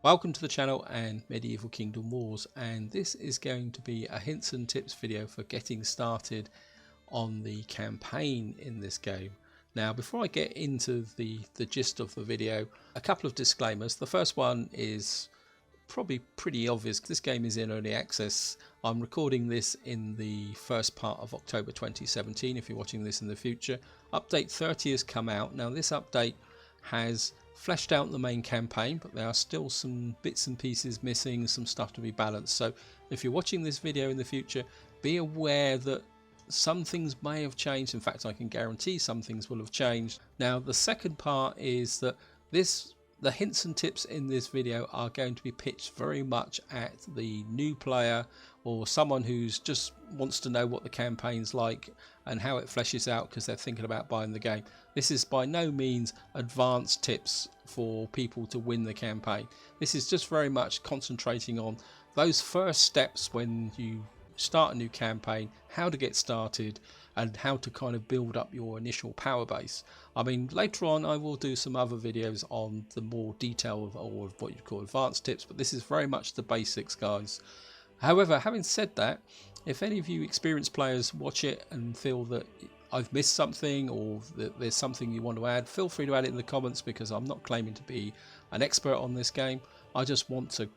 Welcome to the channel and Medieval Kingdom Wars, and this is going to be a hints and tips video for getting started on the campaign in this game. Now before I get into the gist of the video, a couple of disclaimers. The first one is probably pretty obvious. This game is in early access. I'm recording this in the first part of October 2017 if you're watching this in the future. Update 30 has come out. Now this update has fleshed out the main campaign, but there are still some bits and pieces missing, some stuff to be balanced. So if you're watching this video in the future, be aware that some things may have changed. In fact, I can guarantee some things will have changed. Now the second part is that the hints and tips in this video are going to be pitched very much at the new player or someone who's just wants to know what the campaign's like and how it fleshes out because they're thinking about buying the game. This is by no means advanced tips for people to win the campaign. This is just very much concentrating on those first steps when you start a new campaign, how to get started and how to kind of build up your initial power base. I mean, later on I will do some other videos on the more detail of what you call advanced tips, but this is very much the basics, guys. However, having said that, if any of you experienced players watch it and feel that I've missed something or that there's something you want to add, feel free to add it in the comments, because I'm not claiming to be an expert on this game. I just want to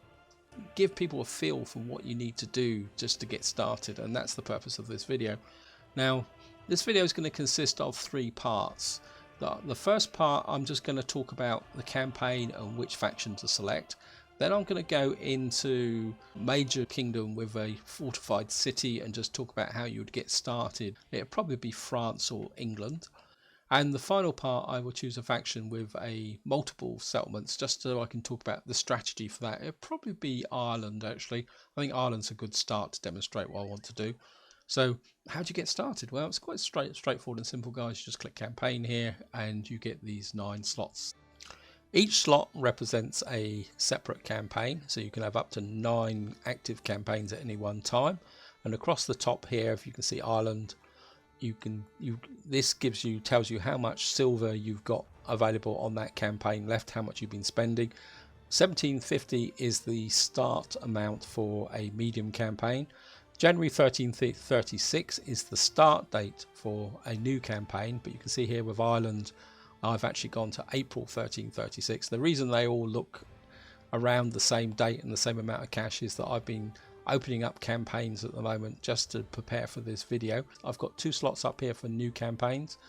give people a feel for what you need to do just to get started, and that's the purpose of this video. Now this video is going to consist of three parts. The first part, I'm just going to talk about the campaign and which faction to select. Then I'm going to go into major kingdom with a fortified city and just talk about how you would get started. It'll probably be France or England. And the final part, I will choose a faction with a multiple settlements, just so I can talk about the strategy for that. It'll probably be Ireland, actually. I think Ireland's a good start to demonstrate what I want to do. So how do you get started? Well, it's quite straightforward and simple, guys. You just click campaign here and you get these 9 slots. Each slot represents a separate campaign, so you can have up to 9 active campaigns at any one time. And across the top here, if you can see Ireland, this tells you how much silver you've got available on that campaign left, how much you've been spending. 1750 is the start amount for a medium campaign. January 1336 is the start date for a new campaign, but you can see here with Ireland I've actually gone to April 1336. The reason they all look around the same date and the same amount of cash is that I've been opening up campaigns at the moment just to prepare for this video. I've got 2 slots up here for new campaigns.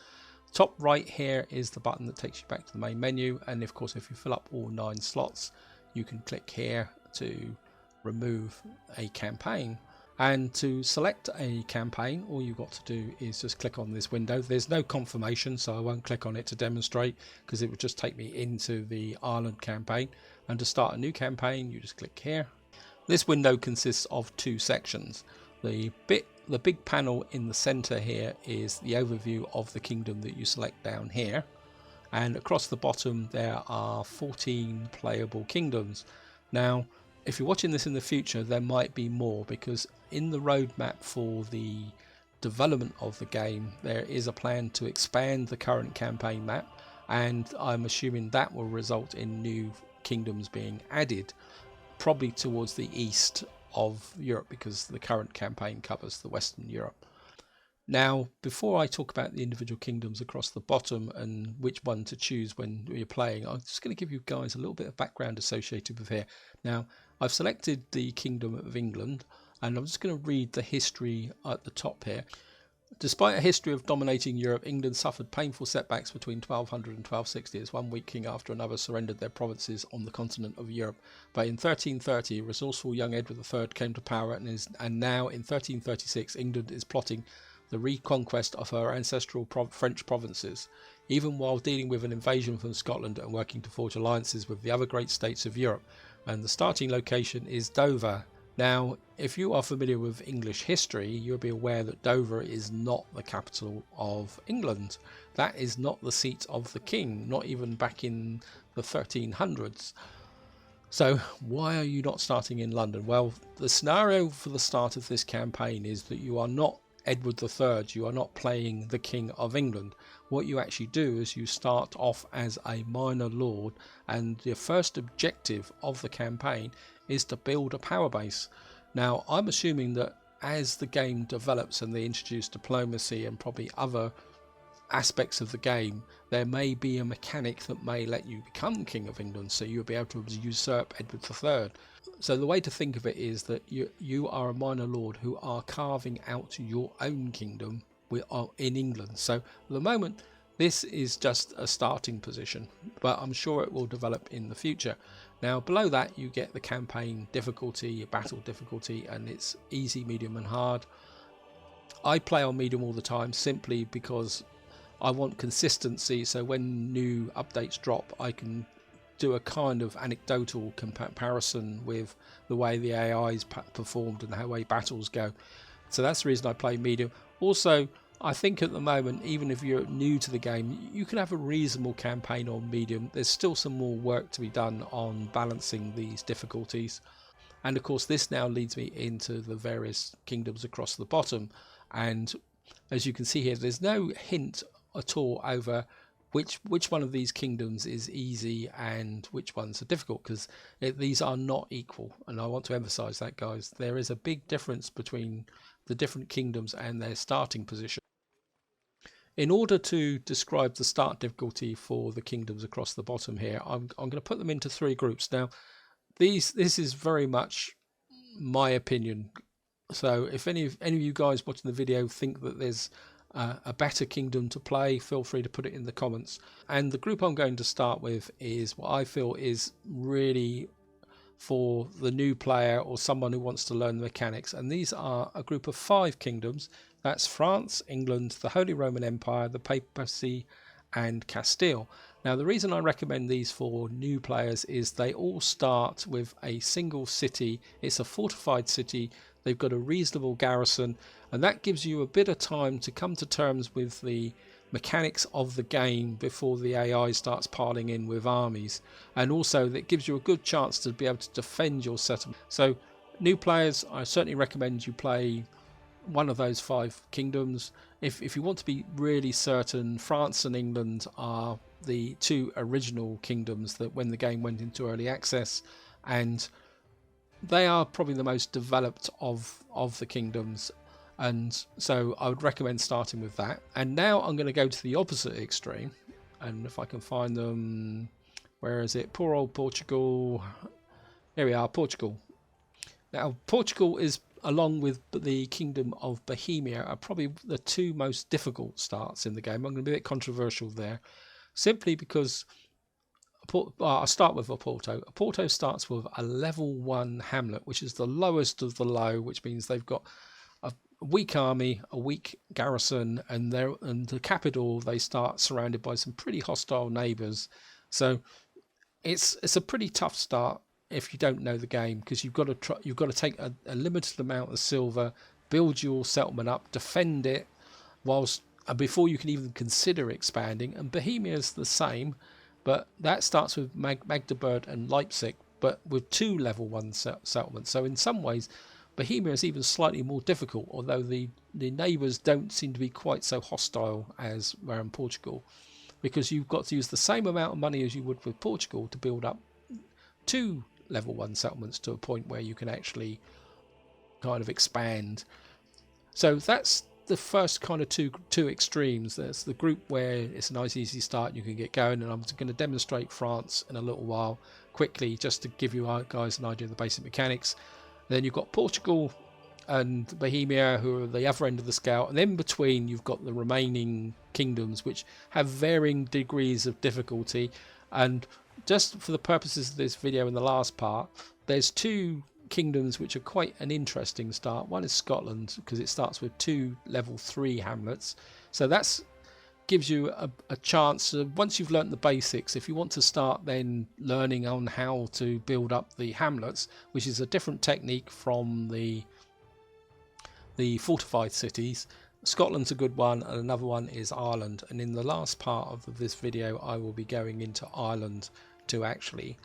Top right here is the button that takes you back to the main menu, and of course if you fill up all 9 slots you can click here to remove a campaign. And to select a campaign, all you've got to do is just click on this window. There's no confirmation, so I won't click on it to demonstrate, because it would just take me into the Ireland campaign. And to start a new campaign, you just click here. This window consists of 2 sections. The big panel in the center here is the overview of the kingdom that you select down here. And across the bottom there are 14 playable kingdoms. Now if you're watching this in the future, there might be more, because in the roadmap for the development of the game there is a plan to expand the current campaign map, and I'm assuming that will result in new kingdoms being added, probably towards the east of Europe, because the current campaign covers the Western Europe. Now before I talk about the individual kingdoms across the bottom and which one to choose when you're playing, I'm just going to give you guys a little bit of background associated with here. Now I've selected the Kingdom of England, and I'm just going to read the history at the top here. Despite a history of dominating Europe, England suffered painful setbacks between 1200 and 1260 as one weak king after another surrendered their provinces on the continent of Europe. But in 1330, resourceful young Edward III came to power, and now in 1336 England is plotting the reconquest of her ancestral French provinces, even while dealing with an invasion from Scotland and working to forge alliances with the other great states of Europe. And the starting location is Dover. Now if you are familiar with English history, you'll be aware that Dover is not the capital of England. That is not the seat of the king, not even back in the 1300s. So why are you not starting in London? Well, the scenario for the start of this campaign is that you are not Edward III. You are not playing the King of England. What you actually do is you start off as a minor lord, and your first objective of the campaign is to build a power base. Now, I'm assuming that as the game develops and they introduce diplomacy and probably other aspects of the game, there may be a mechanic that may let you become King of England, so you'll be able to usurp Edward III. So the way to think of it is that you are a minor lord who are carving out your own kingdom in England. So at the moment this is just a starting position, but I'm sure it will develop in the future. Now below that you get the campaign difficulty, your battle difficulty, and it's easy, medium and hard. I play on medium all the time simply because I want consistency, so when new updates drop I can do a kind of anecdotal comparison with the way the AI is performed and how way battles go. So that's the reason I play medium. Also, I think at the moment, even if you're new to the game, you can have a reasonable campaign on medium. There's still some more work to be done on balancing these difficulties. And of course this now leads me into the various kingdoms across the bottom, and as you can see here, there's no hint at all over which one of these kingdoms is easy and which ones are difficult, because these are not equal, and I want to emphasize that, guys. There is a big difference between the different kingdoms and their starting position. In order to describe the start difficulty for the kingdoms across the bottom here, I'm going to put them into three groups. Now this is very much my opinion, so if any of you guys watching the video think that there's a better kingdom to play, feel free to put it in the comments. And the group I'm going to start with is what I feel is really for the new player or someone who wants to learn the mechanics, and these are a group of 5 kingdoms. That's France, England, the Holy Roman Empire, the Papacy and Castile. Now the reason I recommend these for new players is they all start with a single city. It's a fortified city. They've got a reasonable garrison, and that gives you a bit of time to come to terms with the mechanics of the game before the AI starts piling in with armies, and also that gives you a good chance to be able to defend your settlement. So new players, I certainly recommend you play one of those 5 kingdoms. If you want to be really certain, France and England are the 2 original kingdoms that when the game went into early access, and they are probably the most developed of the kingdoms, and so I would recommend starting with that. And now I'm going to go to the opposite extreme, and if I can find them, where is it? Poor old Portugal. Here we are, Portugal. Now Portugal is, along with the kingdom of Bohemia, are probably the 2 most difficult starts in the game. I'm going to be a bit controversial there, simply because I'll start with Oporto. Oporto starts with a level 1 hamlet, which is the lowest of the low, which means they've got a weak army, a weak garrison, and the capital, they start surrounded by some pretty hostile neighbours. So it's a pretty tough start if you don't know the game, because you've got to take a limited amount of silver, build your settlement up, defend it, whilst before you can even consider expanding. And Bohemia is the same, but that starts with Magdeburg and Leipzig, but with 2 level 1 settlements. So in some ways Bohemia is even slightly more difficult, although the neighbours don't seem to be quite so hostile as were in Portugal, because you've got to use the same amount of money as you would with Portugal to build up 2 level 1 settlements to a point where you can actually kind of expand. So that's the first kind of two extremes. There's the group where it's a nice easy start, you can get going, and I'm going to demonstrate France in a little while quickly just to give you guys an idea of the basic mechanics. Then you've got Portugal and Bohemia, who are the other end of the scale, and then between you've got the remaining kingdoms which have varying degrees of difficulty. And just for the purposes of this video in the last part, there's 2 kingdoms which are quite an interesting start. One is Scotland, because it starts with 2 level 3 hamlets, so that's gives you a chance once you've learnt the basics, if you want to start then learning on how to build up the hamlets, which is a different technique from the fortified cities. Scotland's a good one, and another one is Ireland, and in the last part of this video I will be going into Ireland to actually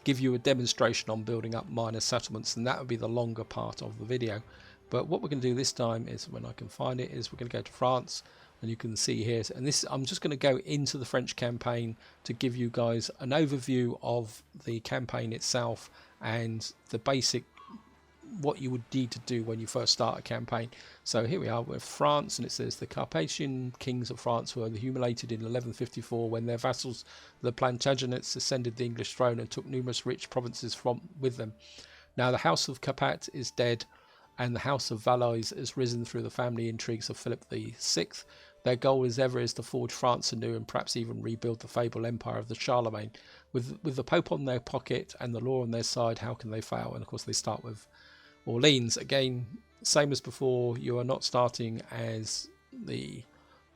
give you a demonstration on building up minor settlements, and that would be the longer part of the video. But what we're going to do this time is, when I can find it, is we're going to go to France, and you can see here, and this, I'm just going to go into the French campaign to give you guys an overview of the campaign itself and the basic what you would need to do when you first start a campaign. So here we are with France, and it says the Carpathian kings of France were humiliated in 1154 when their vassals, the Plantagenets, ascended the English throne and took numerous rich provinces with them. Now the house of Capet is dead, and the house of Valois has risen through the family intrigues of Philip VI. Their goal as ever is to forge France anew and perhaps even rebuild the fabled empire of the Charlemagne. With the Pope on their pocket and the law on their side, how can they fail? And of course they start with Orleans. Again, same as before, you are not starting as the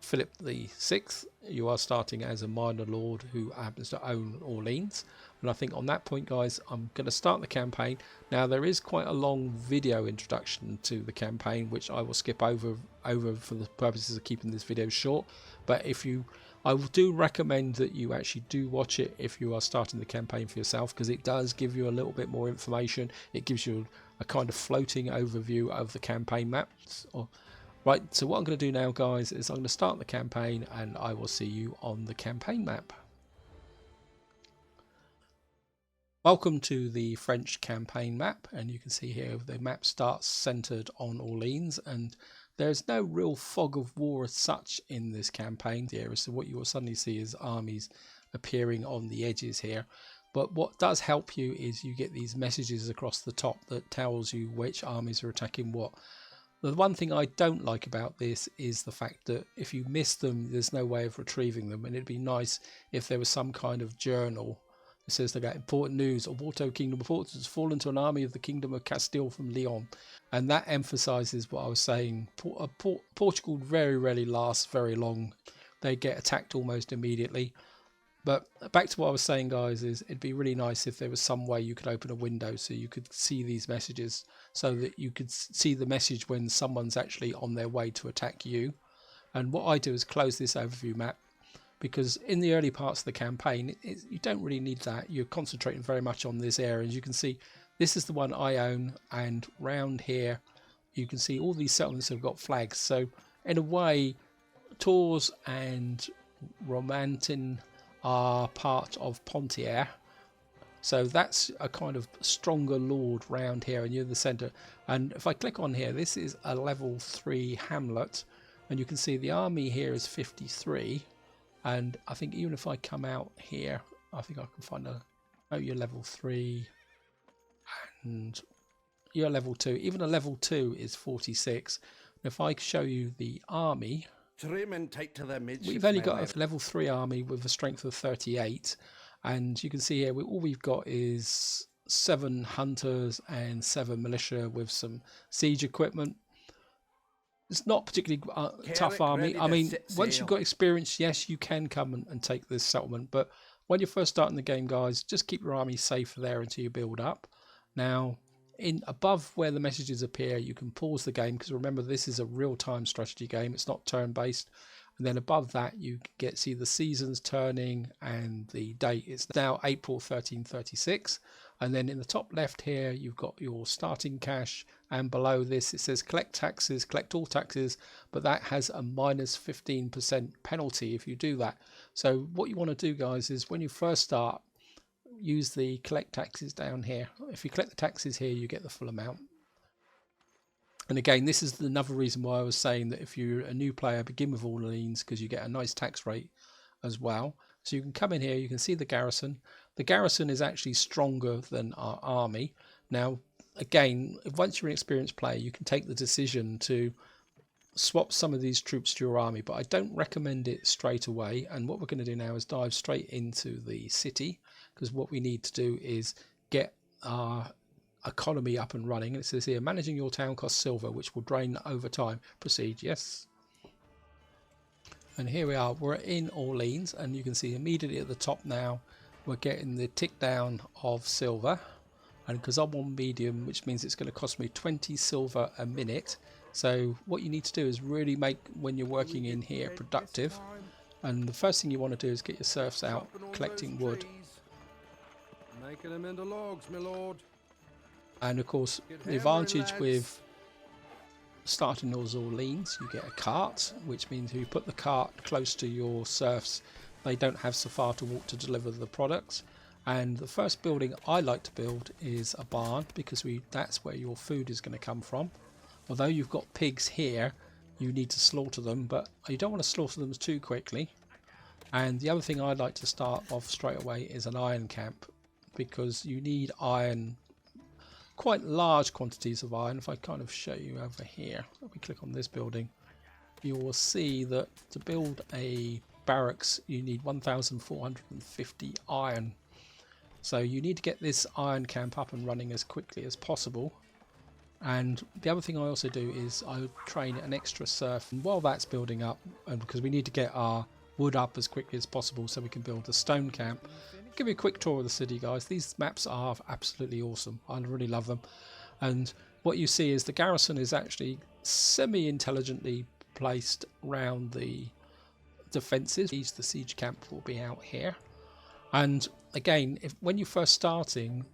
Philip VI, you are starting as a minor lord who happens to own Orleans. And I think on that point, guys, I'm going to start the campaign. Now there is quite a long video introduction to the campaign, which I will skip over for the purposes of keeping this video short. But I do recommend that you actually do watch it if you are starting the campaign for yourself, because it does give you a little bit more information. It gives you a kind of floating overview of the campaign maps. Right, so what I'm going to do now, guys, is I'm going to start the campaign, and I will see you on the campaign map. Welcome to the French campaign map, and you can see here the map starts centered on Orleans, and there's no real fog of war as such in this campaign here. So what you will suddenly see is armies appearing on the edges here. But what does help you is you get these messages across the top that tells you which armies are attacking what. The one thing I don't like about this is the fact that if you miss them, there's no way of retrieving them, and it'd be nice if there was some kind of journal. It says they got important news. Oporto Kingdom of Portugal has fallen to an army of the Kingdom of Castile from Leon. And that emphasises what I was saying. Portugal very rarely lasts very long. They get attacked almost immediately. But back to what I was saying, guys, is it'd be really nice if there was some way you could open a window so you could see these messages, so that you could see the message when someone's actually on their way to attack you. And what I do is close this overview map, because in the early parts of the campaign, you don't really need that. You're concentrating very much on this area. As you can see, this is the one I own, and round here you can see all these settlements have got flags. So in a way, Tours and Romantin are part of Pontier, so that's a kind of stronger lord round here, and you're in the center. And if I click on here, this is a level 3 hamlet, and you can see the army here is 53. And I think even if I come out here, I think I can find you're level 3 and you're level 2. Even a level 2 is 46. If I show you the army, we've only got a level 3 army with a strength of 38, and you can see here all we've got is 7 hunters and 7 militia with some siege equipment. It's not particularly tough army. I mean, once you've got experience, yes, you can come and take this settlement, but when you're first starting the game, guys, just keep your army safe there until you build up. Now, above where the messages appear, you can pause the game, because remember, this is a real-time strategy game. It's not turn-based. And then above that, you see the seasons turning and the date. It's now April 1336. And then in the top left here, you've got your starting cash, and below this it says collect taxes, collect all taxes, but that has a minus 15% penalty if you do that. So what you want to do, guys, is when you first start, use the collect taxes down here. If you collect the taxes here, you get the full amount. And again, this is another reason why I was saying that if you're a new player, begin with Orleans, because you get a nice tax rate as well. So you can come in here, you can see the garrison. The garrison is actually stronger than our army. Now, again, once you're an experienced player, you can take the decision to swap some of these troops to your army, but I don't recommend it straight away. And what we're going to do now is dive straight into the city, because what we need to do is get our economy up and running. And it says here, managing your town costs silver, which will drain over time. Proceed, yes. And here we are, we're in Orleans, and you can see immediately at the top now, we're getting the tick down of silver. And because I'm on medium, which means it's going to cost me 20 silver a minute. So what you need to do is really make, when you're working in here, productive. And the first thing you want to do is get your serfs out collecting wood. Making them into logs, my lord. And of course, the advantage with starting as Orleans, you get a cart, which means if you put the cart close to your serfs, they don't have so far to walk to deliver the products. And the first building I like to build is a barn, because that's where your food is going to come from. Although you've got pigs here, you need to slaughter them, but you don't want to slaughter them too quickly. And the other thing I'd like to start off straight away is an iron camp, because you need iron, quite large quantities of iron. If I kind of show you over here, if we click on this building, you will see that to build a barracks you need 1,450 iron. So you need to get this iron camp up and running as quickly as possible. And the other thing I also do is I train an extra serf, and while that's building up, and because we need to get our wood up as quickly as possible so we can build a stone camp. Give you a quick tour of the city, guys. These maps are absolutely awesome. I really love them. And what you see is the garrison is actually semi-intelligently placed around the defences. The siege camp will be out here. And again, when you're first starting,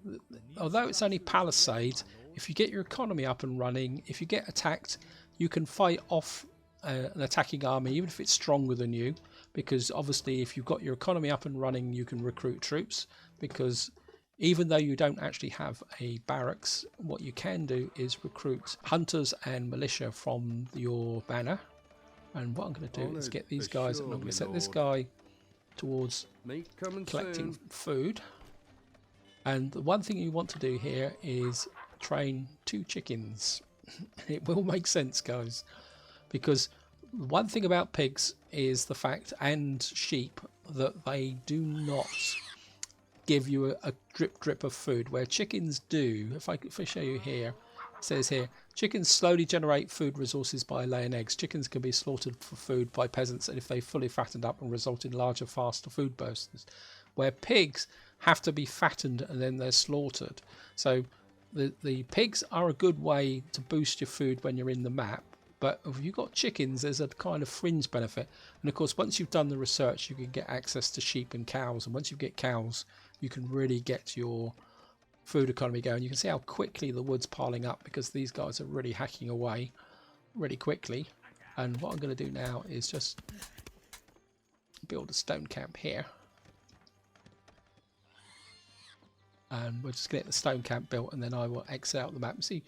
although it's only Palisade, if you get your economy up and running, if you get attacked, you can fight off an attacking army, even if it's stronger than you, because obviously if you've got your economy up and running, you can recruit troops, because even though you don't actually have a barracks, what you can do is recruit hunters and militia from your banner. And what I'm going to do is get these guys, and I'm going to set this guy towards collecting food. And the one thing you want to do here is train 2 chickens. It will make sense, guys, because one thing about pigs is the fact, and sheep, that they do not give you a drip of food, where chickens do. If I show you here, it says here, chickens slowly generate food resources by laying eggs. Chickens can be slaughtered for food by peasants, and if they fully fattened up and result in larger, faster food bursts, where pigs have to be fattened and then they're slaughtered. So the pigs are a good way to boost your food when you're in the map. But if you've got chickens, there's a kind of fringe benefit. And of course, once you've done the research, you can get access to sheep and cows. And once you get cows, you can really get your food economy going. You can see how quickly the wood's piling up, because these guys are really hacking away really quickly. And what I'm going to do now is just build a stone camp here. And we're just going to get the stone camp built, and then I will exit out the map. See,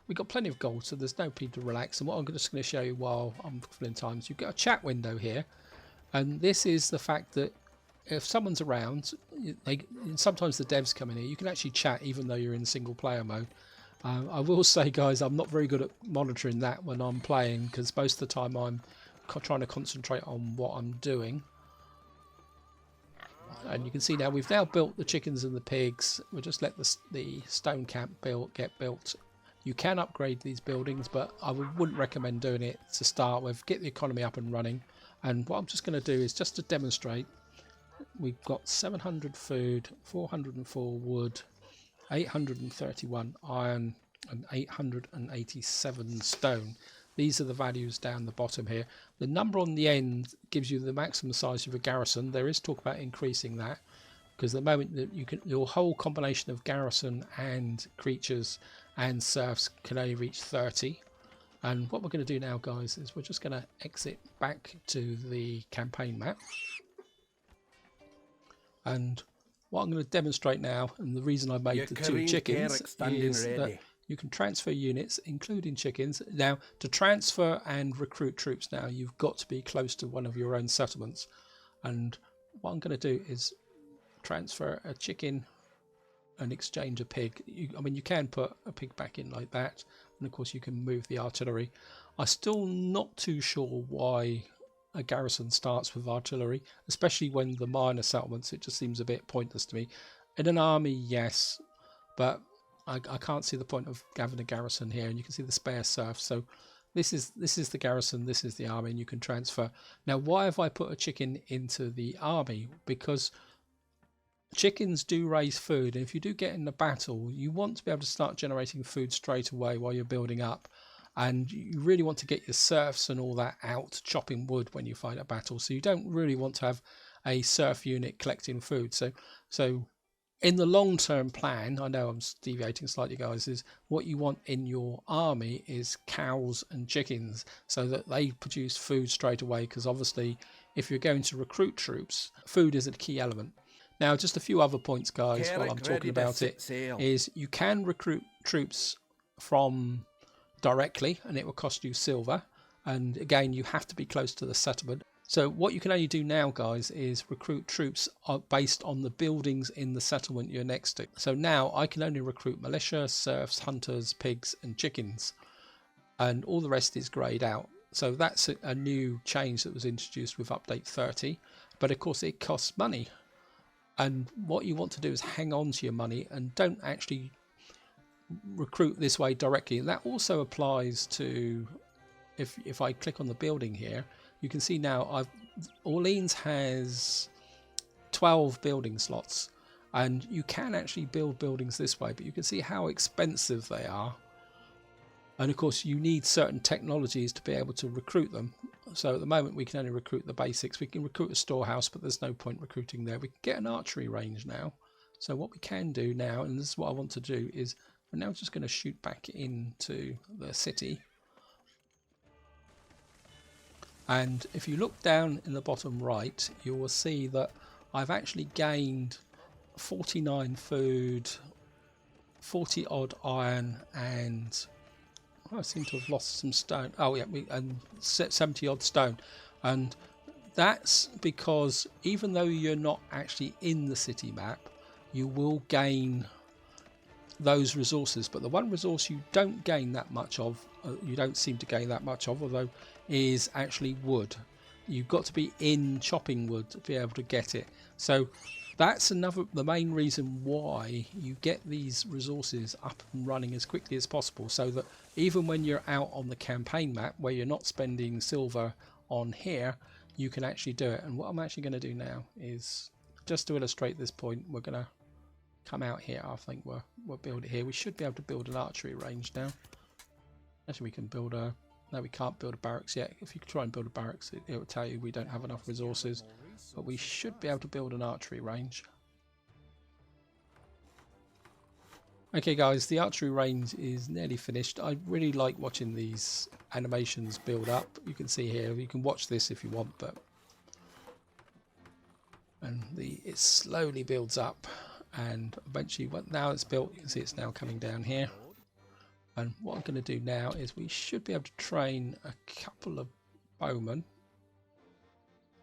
we've got plenty of gold, so there's no need to relax. And what I'm just going to show you while I'm filling time is you've got a chat window here. And this is the fact that if someone's around, sometimes the devs come in here, you can actually chat even though you're in single player mode. I will say, guys, I'm not very good at monitoring that when I'm playing, because most of the time I'm trying to concentrate on what I'm doing. And you can see now we've now built the chickens and the pigs. We'll just let the stone camp get built. You can upgrade these buildings, but I wouldn't recommend doing it to start with. Get the economy up and running. And what I'm just going to do is, just to demonstrate, we've got 700 food, 404 wood, 831 iron, and 887 stone. These are the values down the bottom here. The number on the end gives you the maximum size of a garrison. There is talk about increasing that, because at the moment that your whole combination of garrison and creatures and serfs can only reach 30. And what we're going to do now, guys, is we're just going to exit back to the campaign map. And what I'm going to demonstrate now, and the reason I made the 2 chickens, is that you can transfer units, including chickens. Now, to transfer and recruit troops now, you've got to be close to one of your own settlements. And what I'm going to do is transfer a chicken and exchange a pig. I mean, you can put a pig back in like that. And of course, you can move the artillery. I'm still not too sure why a garrison starts with artillery, especially when the minor settlements, it just seems a bit pointless to me. In an army, yes, but I can't see the point of having a garrison here. And you can see the spare serfs. So this is the garrison, this is the army, and you can transfer. Now, why have I put a chicken into the army? Because chickens do raise food, and if you do get in a battle, you want to be able to start generating food straight away while you're building up. And you really want to get your serfs and all that out chopping wood when you fight a battle. So you don't really want to have a serf unit collecting food. So in the long-term plan, I know I'm deviating slightly, guys, is what you want in your army is cows and chickens so that they produce food straight away, because obviously if you're going to recruit troops, food is a key element. Now, just a few other points, guys, while I'm talking about it, is you can recruit troops from directly and it will cost you silver, and again you have to be close to the settlement. So what you can only do now, guys, is recruit troops based on the buildings in the settlement you're next to. So now I can only recruit militia, serfs, hunters, pigs and chickens, and all the rest is greyed out. So that's a new change that was introduced with update 30, but of course it costs money, and what you want to do is hang on to your money and don't actually recruit this way directly. And that also applies to, if I click on the building here, you can see now Orleans has 12 building slots, and you can actually build buildings this way, but you can see how expensive they are, and of course you need certain technologies to be able to recruit them. So at the moment we can only recruit the basics. We can recruit a storehouse, but there's no point recruiting there. We can get an archery range now. So what we can do now, and this is what I want to do, is we're now just going to shoot back into the city. And if you look down in the bottom right, you will see that I've actually gained 49 food, 40 odd iron, and I seem to have lost some stone. Oh yeah, and 70 odd stone. And that's because even though you're not actually in the city map, you will gain those resources. But the one resource you don't gain that much of, you don't seem to gain that much of, although, is actually wood. You've got to be in chopping wood to be able to get it. So that's the main reason why you get these resources up and running as quickly as possible, so that even when you're out on the campaign map where you're not spending silver on here, you can actually do it. And what I'm actually going to do now is, just to illustrate this point, we're going to come out here. I think we'll build it here. We should be able to build an archery range now. Actually, we can build a... No, we can't build a barracks yet. If you try and build a barracks, it will tell you we don't have enough resources. But we should be able to build an archery range. Okay guys, the archery range is nearly finished. I really like watching these animations build up. You can see here, you can watch this if you want, but... And it slowly builds up, and eventually, now it's built, you can see it's now coming down here. And what I'm going to do now is we should be able to train a couple of bowmen.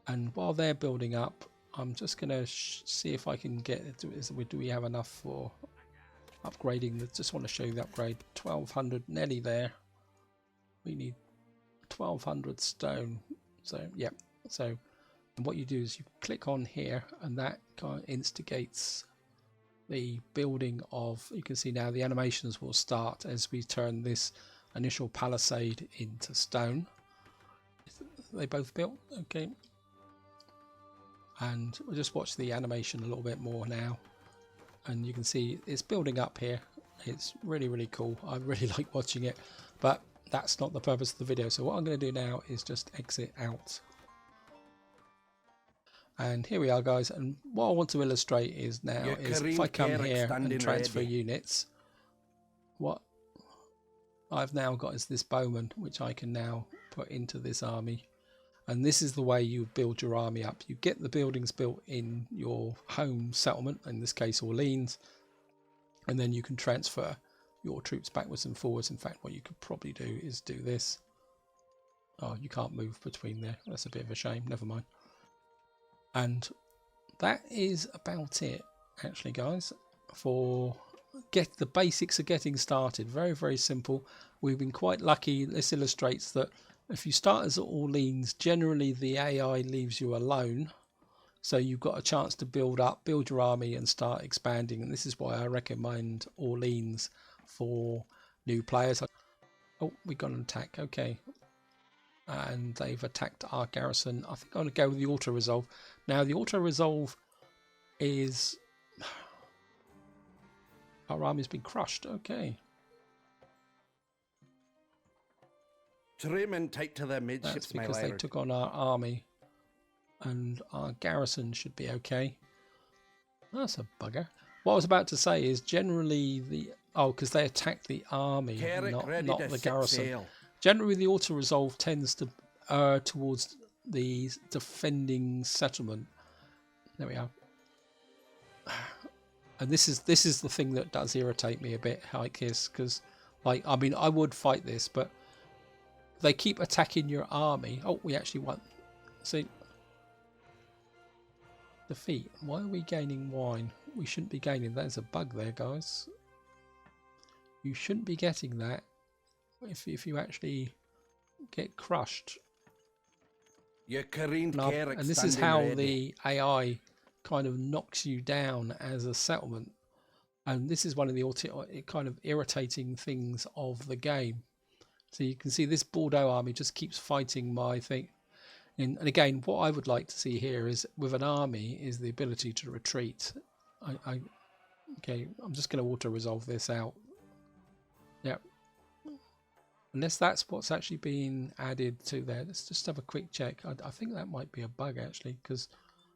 And while they're building up, I'm just going to see if I can get... Do we have enough for upgrading? Just want to show you the upgrade. 1200, nearly there. We need 1200 stone. So, yeah. So, and what you do is you click on here, and that kind of instigates the building of... You can see now the animations will start as we turn this initial palisade into stone. They both built? Okay. And we'll just watch the animation a little bit more now, and you can see it's building up here. It's really, really cool. I really like watching it, but that's not the purpose of the video. So what I'm going to do now is just exit out. And here we are, guys, and what I want to illustrate is now is if I come here and transfer units, what I've now got is this bowman, which I can now put into this army. And this is the way you build your army up. You get the buildings built in your home settlement, in this case Orleans, and then you can transfer your troops backwards and forwards. In fact, what you could probably do is do this. Oh, you can't move between there. That's a bit of a shame. Never mind. And that is about it, actually, guys, for the basics of getting started. Very, very simple. We've been quite lucky. This illustrates that if you start as Orleans, generally the AI leaves you alone, so you've got a chance to build your army and start expanding. And this is why I recommend Orleans for new players. Oh, we got an attack. Okay. And they've attacked our garrison. I think I'm going to go with the auto-resolve. Now, the auto-resolve is... Our army's been crushed. Okay. Trim and tight to their midships, That's because they took on our army. And our garrison should be okay. That's a bugger. what I was about to say is generally because they attack the army, Carrick ready not to the set garrison. sail. Generally, the auto resolve tends to err towards the defending settlement. There we are. And this is the thing that does irritate me a bit, like this, because, like, I mean, I would fight this, but they keep attacking your army. Oh, we actually won. See, defeat. Why are we gaining wine? We shouldn't be gaining. There's a bug there, guys. You shouldn't be getting that if you actually get crushed. You careened And, Carrick and this is standing how ready. the AI kind of knocks you down as a settlement. And this is one of the kind of irritating things of the game. So you can see this Bordeaux army just keeps fighting my thing. And again, what I would like to see here is with an army is the ability to retreat. Okay, I'm just going to auto resolve this out. Yep. Unless that's what's actually been added to there. Let's just have a quick check. I think that might be a bug actually, because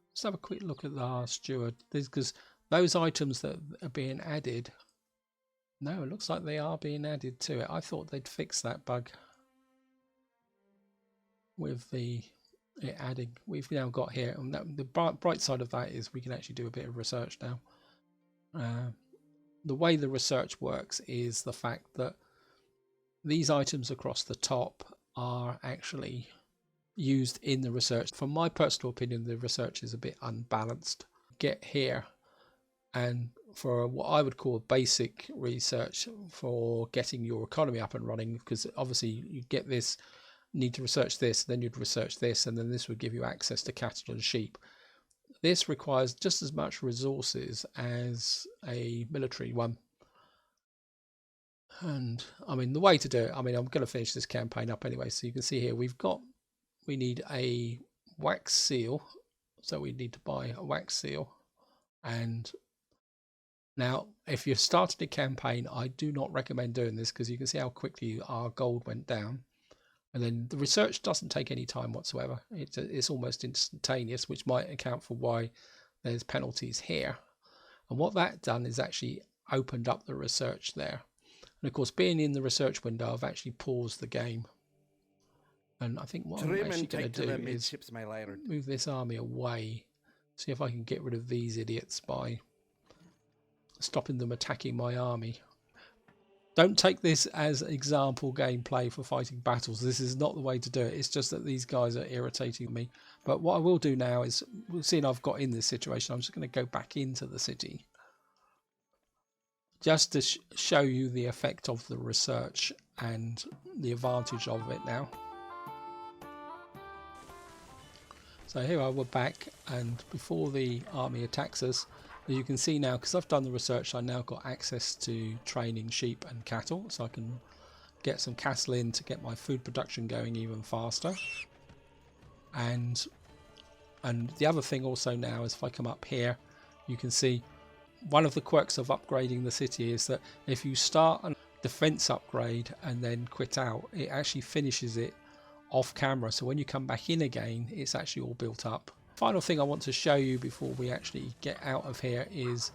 let's have a quick look at our steward. Because those items that are being added, no, it looks like they are being added to it. I thought they'd fix that bug with it adding. We've now got here, and the bright side of that is we can actually do a bit of research now. The way the research works is the fact that these items across the top are actually used in the research. From my personal opinion, the research is a bit unbalanced. Get here, and for what I would call basic research for getting your economy up and running, because obviously you get this, need to research this, then you'd research this, and then this would give you access to cattle and sheep. This requires just as much resources as a military one. And I mean, the way to do it, I mean, I'm going to finish this campaign up anyway. So you can see here, we need a wax seal. So we need to buy a wax seal. And now, if you're starting a campaign, I do not recommend doing this, because you can see how quickly our gold went down. And then the research doesn't take any time whatsoever. It's almost instantaneous, which might account for why there's penalties here. And what that done is actually opened up the research there. And of course, being in the research window, I've actually paused the game. And I think what I'm actually going to do is move this army away. See if I can get rid of these idiots by stopping them attacking my army. Don't take this as example gameplay for fighting battles. This is not the way to do it. It's just that these guys are irritating me. But what I will do now is, seeing I've got in this situation, I'm just going to go back into the city, just to show you the effect of the research and the advantage of it now. So here we're back, and before the army attacks us, as you can see now, because I've done the research, I now got access to training sheep and cattle, so I can get some cattle in to get my food production going even faster. And the other thing also now is, if I come up here, you can see one of the quirks of upgrading the city is that if you start a defense upgrade and then quit out, it actually finishes it off camera. So when you come back in again, it's actually all built up. Final thing I want to show you before we actually get out of here is,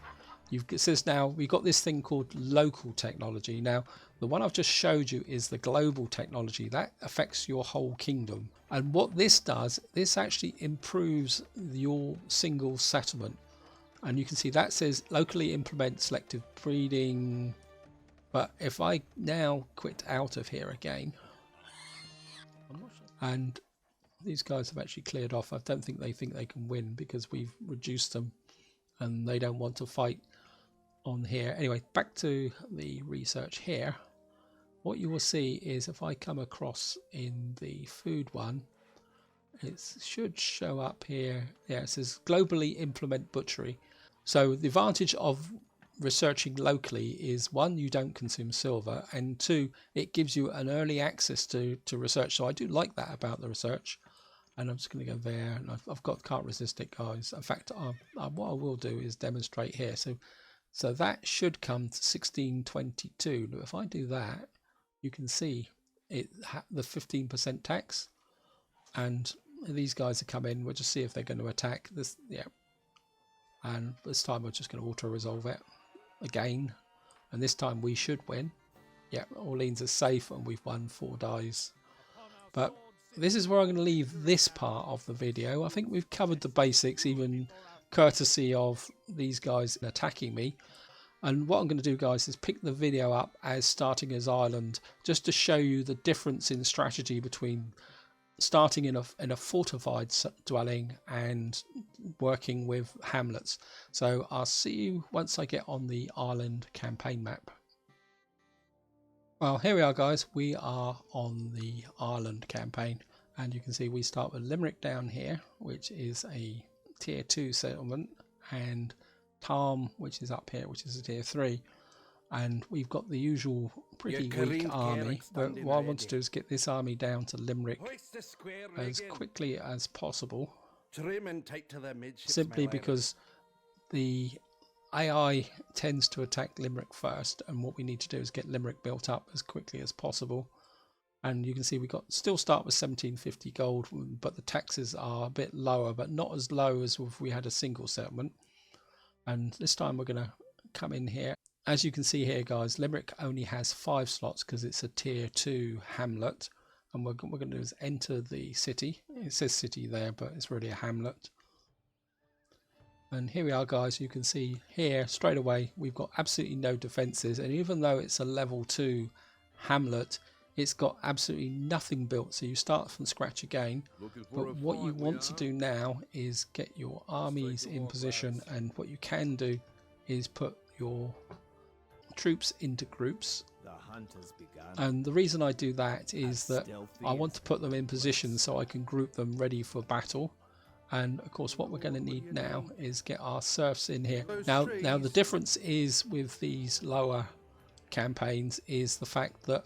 it says now we've got this thing called local technology. Now, the one I've just showed you is the global technology that affects your whole kingdom. And what this does, this actually improves your single settlement. And you can see that says locally implement selective breeding. But if I now quit out of here again, and these guys have actually cleared off, I don't think they can win, because we've reduced them and they don't want to fight on here. Anyway, back to the research here. What you will see is, if I come across in the food one, it should show up here. Yeah, it says globally implement butchery. So the advantage of researching locally is, one, you don't consume silver, and two, it gives you an early access to research. So I do like that about the research. And I'm just going to go there, and I've got can't resist it, guys. In fact, what I will do is demonstrate here. So that should come to 1622. But if I do that, you can see it the 15% tax, and these guys are coming. We'll just see if they're going to attack this. Yeah. And this time we're just going to auto-resolve it again. And this time we should win. Yeah, Orleans is safe and we've won 4 dies. But this is where I'm going to leave this part of the video. I think we've covered the basics, even courtesy of these guys attacking me. And what I'm going to do, guys, is pick the video up as starting as Ireland, just to show you the difference in strategy between starting in a fortified dwelling and working with hamlets. So I'll see you once I get on the Ireland campaign map. Well, here we are, guys. We are on the Ireland campaign, and you can see we start with Limerick down here, which is a tier 2 settlement, and Tarm, which is up here, which is a tier 3. And we've got the usual pretty weak army, but what I want to do is get this army down to Limerick as quickly as possible, simply because the AI tends to attack Limerick first, and what we need to do is get Limerick built up as quickly as possible. And you can see we still start with 1750 gold, but the taxes are a bit lower, but not as low as if we had a single settlement. And this time we're going to come in here. As you can see here, guys, Limerick only has 5 slots because it's a tier 2 hamlet. And what we're going to do is enter the city. It says city there, but it's really a hamlet. And here we are, guys. You can see here straight away we've got absolutely no defences. And even though it's a level 2 hamlet, it's got absolutely nothing built. So you start from scratch again. But what you want to do now is get your armies in position. And what you can do is put your troops into groups. And the reason I do that is that I want to put them in position so I can group them ready for battle. And of course what we're going to need now is get our serfs in here. Now the difference is with these lower campaigns is the fact that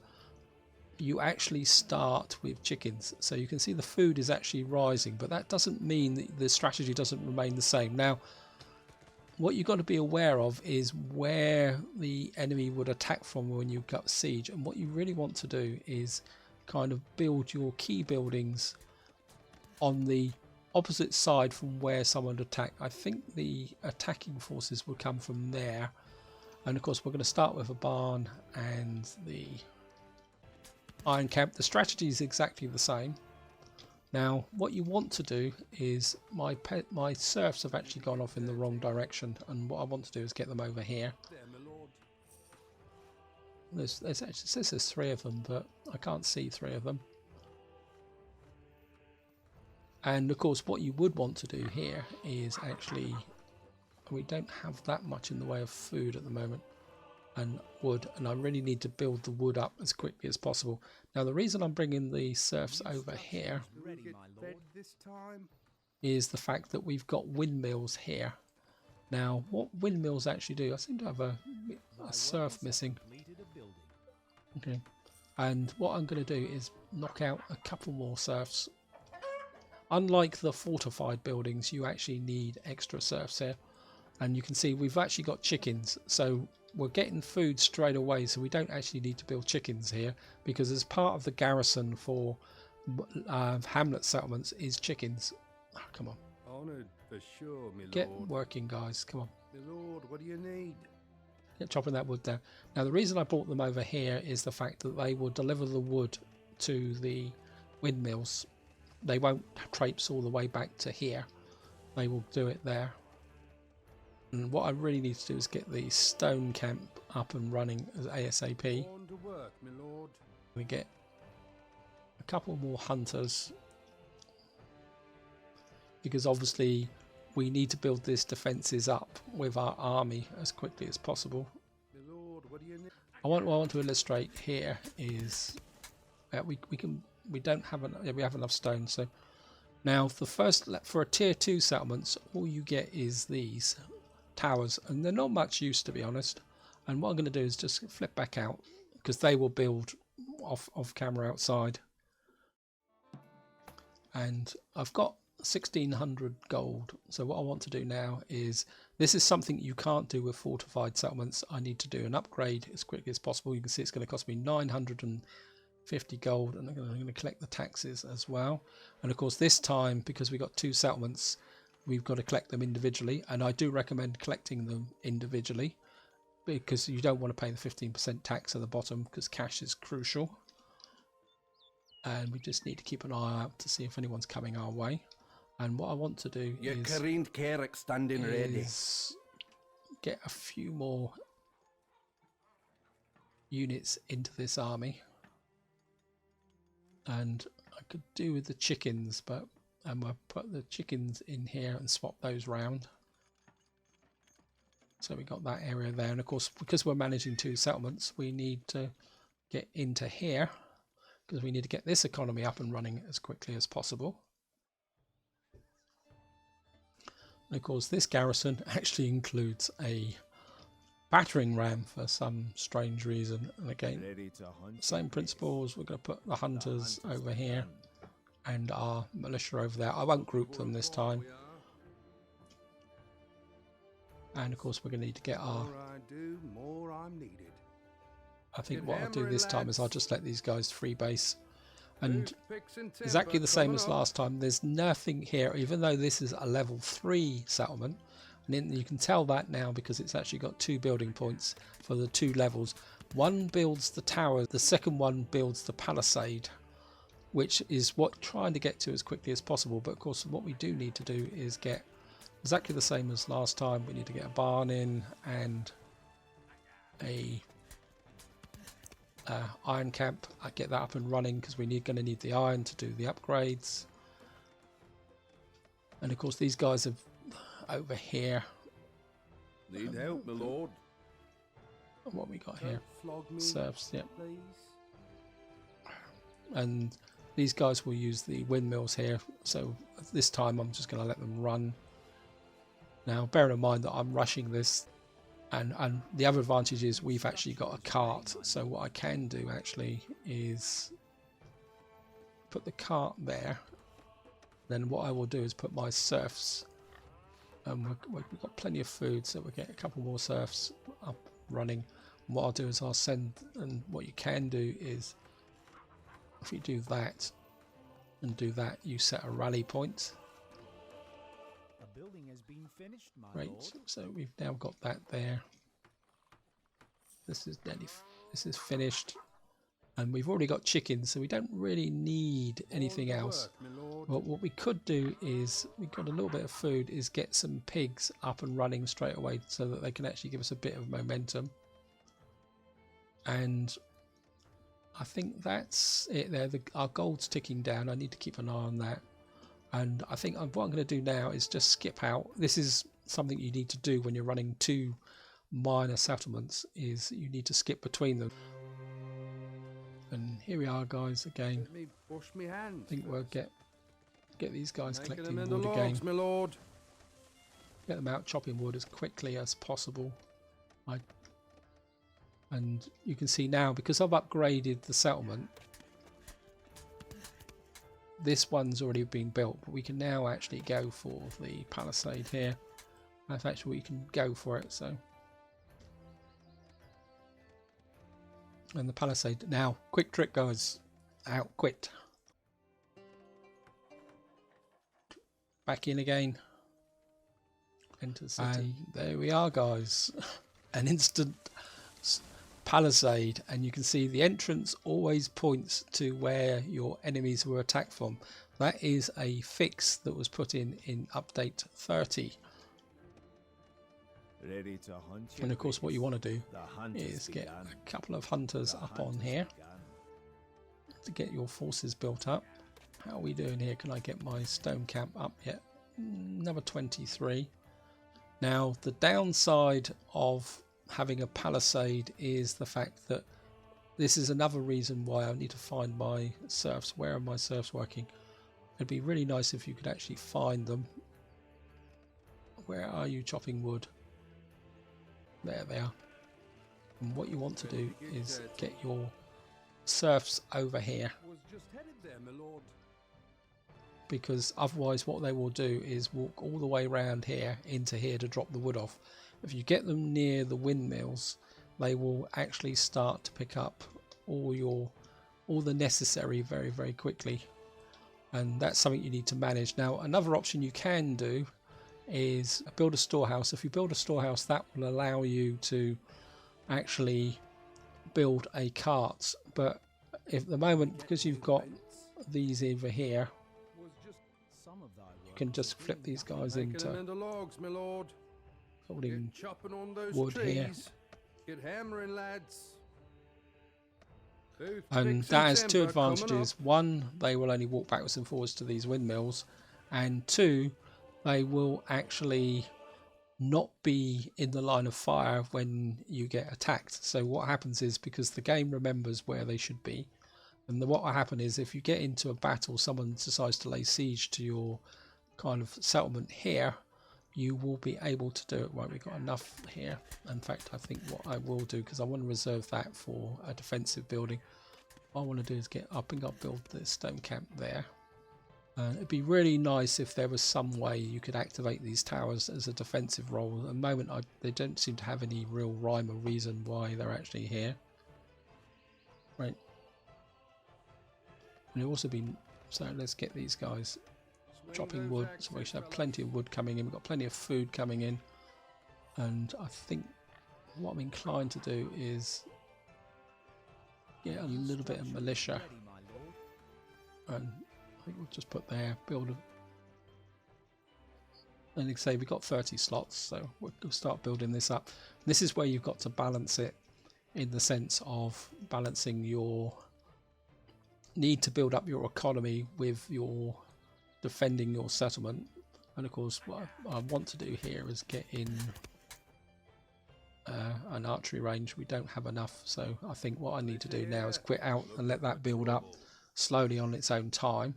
you actually start with chickens, so you can see the food is actually rising, but that doesn't mean that the strategy doesn't remain the same. Now what you've got to be aware of is where the enemy would attack from when you gut siege, and what you really want to do is kind of build your key buildings on the opposite side from where someone would attack. I think the attacking forces would come from there, and of course we're going to start with a barn and the iron camp. The strategy is exactly the same. Now what you want to do is my serfs have actually gone off in the wrong direction, and what I want to do is get them over here. There's actually, it says there's 3 of them, but I can't see 3 of them. And of course what you would want to do here is actually, we don't have that much in the way of food at the moment and wood, and I really need to build the wood up as quickly as possible. Now the reason I'm bringing the serfs over here is the fact that we've got windmills here. Now what windmills actually do, I seem to have a serf missing. Okay, and what I'm going to do is knock out a couple more serfs. Unlike the fortified buildings, you actually need extra serfs here, and you can see we've actually got chickens, so we're getting food straight away, so we don't actually need to build chickens here, because as part of the garrison for hamlet settlements is chickens. Oh, come on. Honoured for sure, my Get lord. working, guys. Come on. My lord, what do you need? Get chopping that wood down. Now the reason I brought them over here is the fact that they will deliver the wood to the windmills. They won't traipse all the way back to here. They will do it there. And what I really need to do is get the stone camp up and running as ASAP. On to work, my lord. We get a couple more hunters, because obviously we need to build this defences up with our army as quickly as possible. My lord, what do you need? What I want to illustrate here is we have enough stone. So now the first, for a tier 2 settlements, all you get is these towers, and they're not much use, to be honest. And what I'm going to do is just flip back out, because they will build off camera outside. And I've got 1600 gold, so what I want to do now is, this is something you can't do with fortified settlements. I need to do an upgrade as quickly as possible. You can see it's going to cost me 950 gold, and I'm going to collect the taxes as well. And of course this time, because we got 2 settlements, we've got to collect them individually, and I do recommend collecting them individually because you don't want to pay the 15% tax at the bottom, because cash is crucial. And we just need to keep an eye out to see if anyone's coming our way. And what I want to do Your careened Carrick standing ready. is get a few more units into this army. And I could do with the chickens, but I'll put the chickens in here and swap those round. So we got that area there, and of course because we're managing 2 settlements, we need to get into here because we need to get this economy up and running as quickly as possible. And of course this garrison actually includes a battering ram for some strange reason, and again same principles. We're going to put the hunters over here and our militia over there. I won't group them this time. And of course we're going to need to get our... I think what I'll do this time is I'll just let these guys free base. And exactly the same as last time, there's nothing here, even though this is a level 3 settlement. And you can tell that now because it's actually got 2 building points for the 2 levels. One builds the tower, the second one builds the palisade, which is what trying to get to as quickly as possible. But of course what we do need to do is get exactly the same as last time. We need to get a barn in and a iron camp. I get that up and running because we're going to need the iron to do the upgrades. And of course these guys are over here. Need help, my lord. What we got here? Serfs, yep. And these guys will use the windmills here. So this time I'm just going to let them run. Now bear in mind that I'm rushing this, and the other advantage is we've actually got a cart. So what I can do actually is put the cart there. Then what I will do is put my serfs. We've got plenty of food, so we'll get a couple more serfs up running. And what I'll do is I'll send, and what you can do is if you do that and do that, you set a rally point. A building has been finished, my Great, lord. so we've now got that there. This is finished, and we've already got chickens, so we don't really need anything else. But what we could do is, we've got a little bit of food, is get some pigs up and running straight away so that they can actually give us a bit of momentum. And I think that's it there. Our gold's ticking down. I need to keep an eye on that. And I think what I'm going to do now is just skip out. This is something you need to do when you're running 2 minor settlements, is you need to skip between them. And here we are, guys, again. I think we'll get these guys collecting wood again. My lord. Get them out chopping wood as quickly as possible. And you can see now, because I've upgraded the settlement, this one's already been built, but we can now actually go for the palisade here. That's actually, we can go for it. So, and the palisade now, quick trick, guys, out, quit, back in again, enter city. And there we are, guys. An instant palisade, and you can see the entrance always points to where your enemies were attacked from. That is a fix that was put in update 30. Ready to hunt. And of course what you want to do is get a couple of hunters up on here to get your forces built up. How are we doing here? Can I get my stone camp up yet? Number 23. Now the downside of having a palisade is the fact that this is another reason why I need to find my serfs. Where are my serfs working? It'd be really nice if you could actually find them. Where are you chopping wood? There they are. And what you want to do is get your serfs over here, because otherwise what they will do is walk all the way around here into here to drop the wood off. If you get them near the windmills, they will actually start to pick up all the necessary very quickly, and that's something you need to manage. Now another option you can do is build a storehouse. If you build a storehouse, that will allow you to actually build a cart. But if at the moment, because you've got these over here, Some of thy you work can is just a flip dream. these guys Making into them into logs, my lord. building Get chopping on those wood trees. here. Get hammering, lads. Both And sticks that has two timber coming advantages. One, they will only walk backwards and forwards to these windmills, and two, they will actually not be in the line of fire when you get attacked. So what happens is, because the game remembers where they should be, and what will happen is if you get into a battle, someone decides to lay siege to your kind of settlement here, you will be able to do it. Right, we've got enough here. In fact, I think what I will do, because I want to reserve that for a defensive building, what I want to do is get up and build this stone camp there. It'd be really nice if there was some way you could activate these towers as a defensive role. At the moment, they don't seem to have any real rhyme or reason why they're actually here. Right. And it'll also be, so let's get these guys up. chopping wood, so we should have plenty of wood coming in. We've got plenty of food coming in, and I think what I'm inclined to do is get a little bit of militia, Ready, my lord. and I think we'll just put there, build a, and like I say, we've got 30 slots, so we'll start building this up. This is where you've got to balance it, in the sense of balancing your need to build up your economy with your defending your settlement. And of course, what I want to do here is get in an archery range. We don't have enough, so I think what I need to do now is quit out and let that build up slowly on its own time.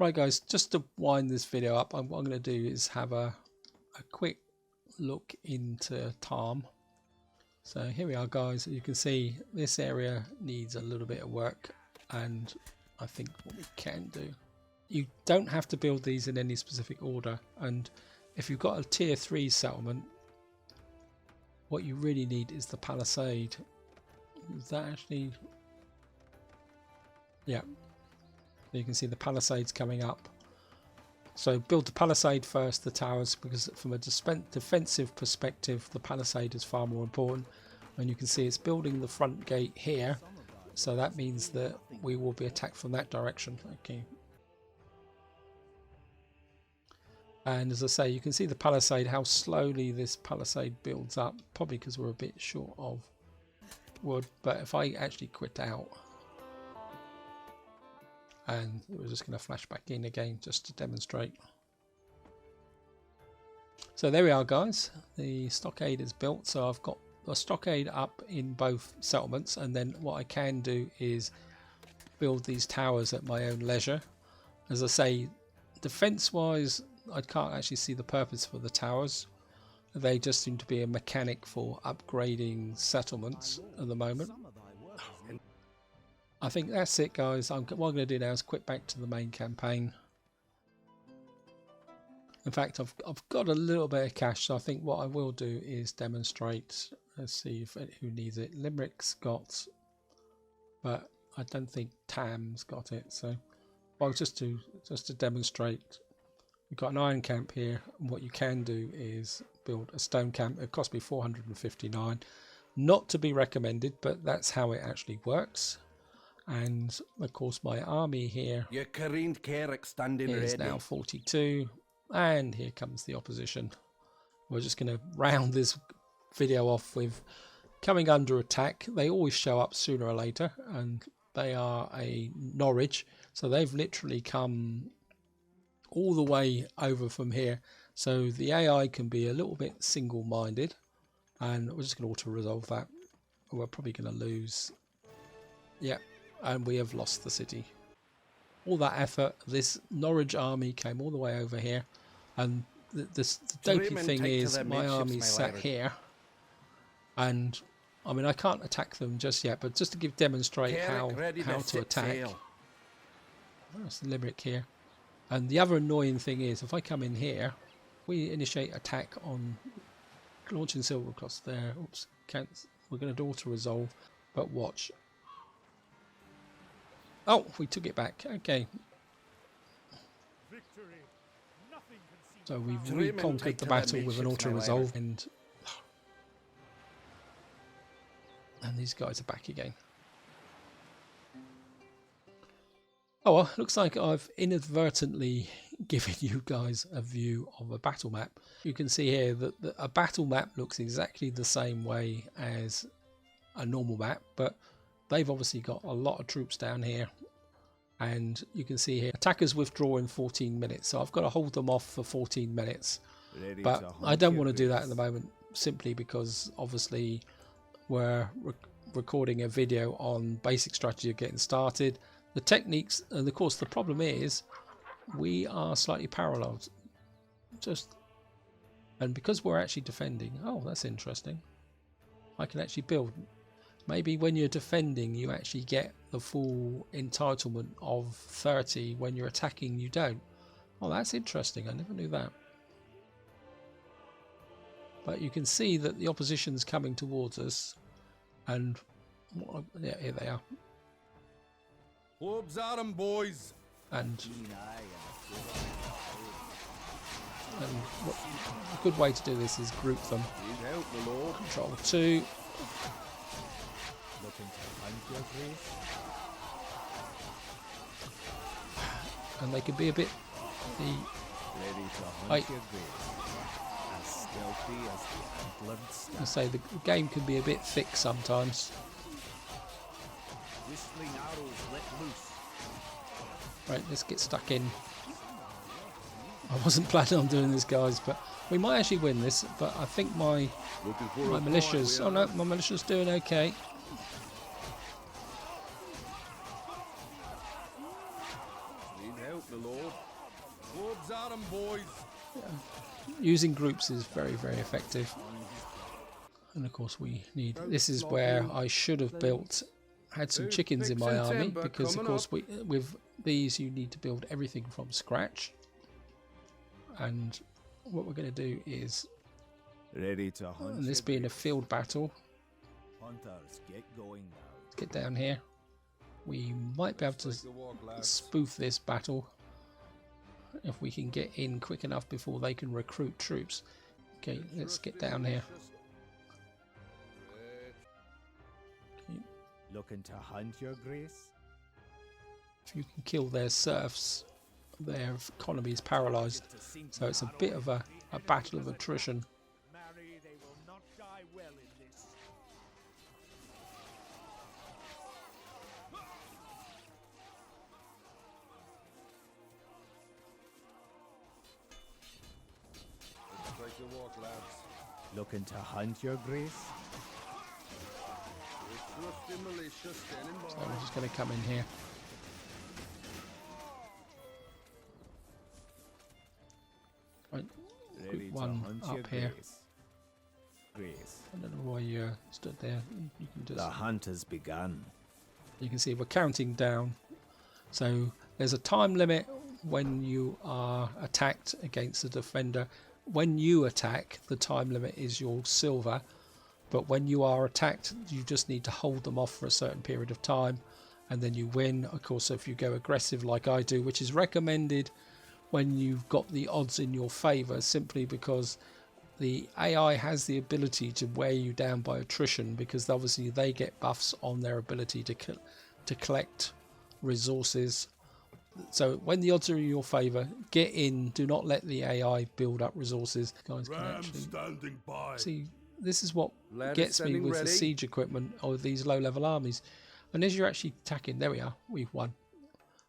Right guys, just to wind this video up, what I'm going to do is have a quick look into Tarm. So here we are guys, you can see this area needs a little bit of work, and I think what we can do, you don't have to build these in any specific order, and if you've got a tier 3 settlement, what you really need is the Palisade. Is that actually, yeah, you can see the Palisades coming up. So build the Palisade first, the towers, because from a defensive perspective, the Palisade is far more important. And you can see it's building the front gate here, so that means that we will be attacked from that direction. Okay. And as I say, you can see the Palisade, how slowly this Palisade builds up, probably because we're a bit short of wood. But if I actually quit out, and we're just going to flash back in again just to demonstrate. So there we are guys, the stockade is built. So I've got a stockade up in both settlements, and then what I can do is build these towers at my own leisure. As I say, defense wise, I can't actually see the purpose for the towers. They just seem to be a mechanic for upgrading settlements at the moment. I think that's it guys. What I'm going to do now is quit back to the main campaign. In fact, I've got a little bit of cash, so I think what I will do is demonstrate. Let's see if who needs it. Limerick's got, but I don't think Tam's got it. So, well, just to demonstrate, we've got an iron camp here. And what you can do is build a stone camp. It cost me 459. Not to be recommended, but that's how it actually works. And of course, my army here Your careened Carrick standing is ready. now 42, and here comes the opposition. We're just going to round this video off with coming under attack. They always show up sooner or later, and they are a Norwich, so they've literally come all the way over from here. So the AI can be a little bit single-minded, and we're just going to auto-resolve that. We're probably going to lose. Yeah, and we have lost the city. All that effort, this Norwich army came all the way over here, and the dopey thing is my army's sat here, and I mean I can't attack them just yet, but just to demonstrate how to attack. Oh, that's the Limerick here. And the other annoying thing is, if I come in here, we initiate attack on launching silver across there. Oops, can't. We're going to auto resolve, but watch. Oh, we took it back. Okay. Victory. Nothing can So we've Trim and reconquered take the to their battle with an midships, auto my resolve, and these guys are back again. Oh well, looks like I've inadvertently given you guys a view of a battle map. You can see here that a battle map looks exactly the same way as a normal map, but they've obviously got a lot of troops down here, and you can see here attackers withdraw in 14 minutes, so I've got to hold them off for 14 minutes. But I don't want to do that at the moment, simply because obviously we're recording a video on basic strategy of getting started, the techniques, and of course the problem is we are slightly paralleled, and because we're actually defending. Oh, that's interesting. I can actually build. Maybe when you're defending you actually get the full entitlement of 30, when you're attacking you don't. Oh, that's interesting. I never knew that. But you can see that the opposition's coming towards us, and yeah, here they are. Clubs at 'em, boys. And a good way to do this is group them. Need help, my lord. Control 2. Looking to hunt your grace? And they can be a bit Ready to hunt Right. your grace. As stealthy as the antlered I stag. say the game can be a bit thick sometimes. Whistling arrows let loose. Right, let's get stuck in. I wasn't planning on doing this, guys, but we might actually win this. But I think my Looking for my a militias. fight, Oh we no, are. my militia's doing okay. Need help, my lord. Clubs at 'em, boys. Using groups is very, very effective. And of course we need, this is where I should have had some chickens in my Toothpicks and army, timber because of coming course up. with these you need to build everything from scratch. And what we're going to do is, Ready to hunt and this your being a grace. field battle, Hunters, get going now. let's get down here. We might be able to Take the walk, lads. spoof this battle if we can get in quick enough before they can recruit troops. Okay, let's get down here. Okay, Looking to hunt your grace? if you can kill their serfs, their economy is paralysed, so it's a bit of a battle of attrition. Marry, they will not die well in this. Take the walk, lads. Looking to hunt your grace? The trusty militia standing by. So we're just going to come in here. Right, Ready quick to one hunt your up here. grace. Grace. I don't know why you stood there. You can The just, hunt has begun. you can see we're counting down. So there's a time limit when you are attacked against a defender. When you attack, the time limit is your silver, but when you are attacked you just need to hold them off for a certain period of time, and then you win. Of course, if you go aggressive like I do, which is recommended when you've got the odds in your favor, simply because the AI has the ability to wear you down by attrition, because obviously they get buffs on their ability to collect resources. So when the odds are in your favor, get in. Do not let the AI build up resources. Guys can actually standing by. see, this is what Lad is gets me standing with the ready. siege equipment or these low level armies. And as you're actually attacking, there we are, we've won.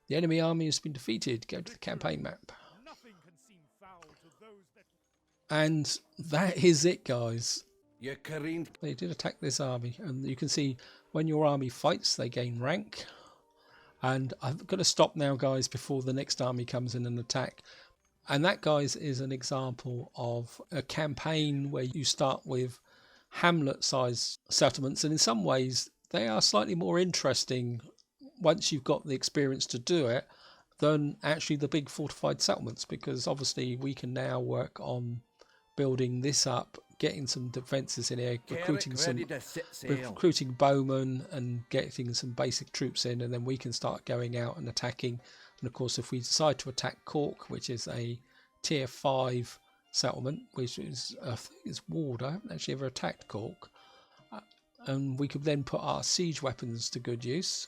The enemy army has been defeated. Go to the campaign map. Nothing can seem foul to those that And that is it, guys. You careened. They did attack this army, and you can see when your army fights they gain rank. And I've got to stop now, guys, before the next army comes in and attack. And that, guys, is an example of a campaign where you start with hamlet sized settlements, and in some ways they are slightly more interesting once you've got the experience to do it than actually the big fortified settlements, because obviously we can now work on building this up, getting some defences in here, recruiting ready to set sail. recruiting bowmen and getting some basic troops in, and then we can start going out and attacking. And of course, if we decide to attack Cork, which is a tier 5 settlement, which is, I think it's walled. I haven't actually ever attacked Cork. And we could then put our siege weapons to good use.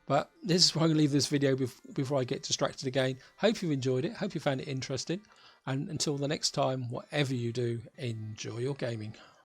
But this is where I'm going to leave this video before I get distracted again. Hope you've enjoyed it. Hope you found it interesting. And until the next time, whatever you do, enjoy your gaming.